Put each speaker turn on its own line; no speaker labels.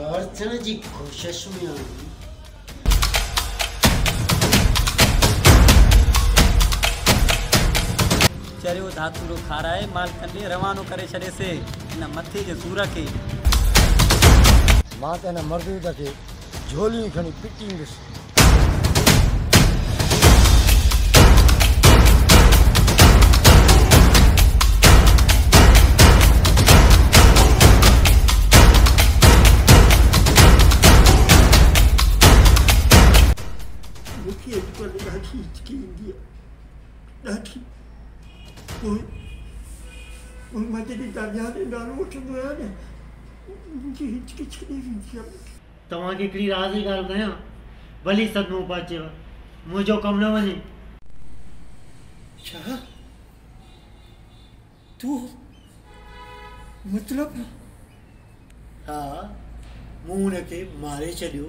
Car थियण जी कोशिश में आहियां।
चरियो धातुड़ो खाराए मालिकनि ॾे रवानो करे छॾे से इन मथे जे सूर खे।
मां त हिन मर्द खे झोलियूं खणी पिटींदुसि।
मूंखे अॼुकल्ह ॾाढी हिचकी ईंदी आहे, ॾाढी। पोइ मां जॾहिं दादा जो नालो वठंदो आहियां न, मुंहिंजी हिचकी छॾे वेंदी आहे।
तव्हांखे हिकिड़ी राज़ जी ॻाल्हि कयां, भली सदमो पहुचेव, मुंहिंजो कमु न वञे।
छा? तूं मतलब?
हा, मूं हुनखे मारे छॾियो।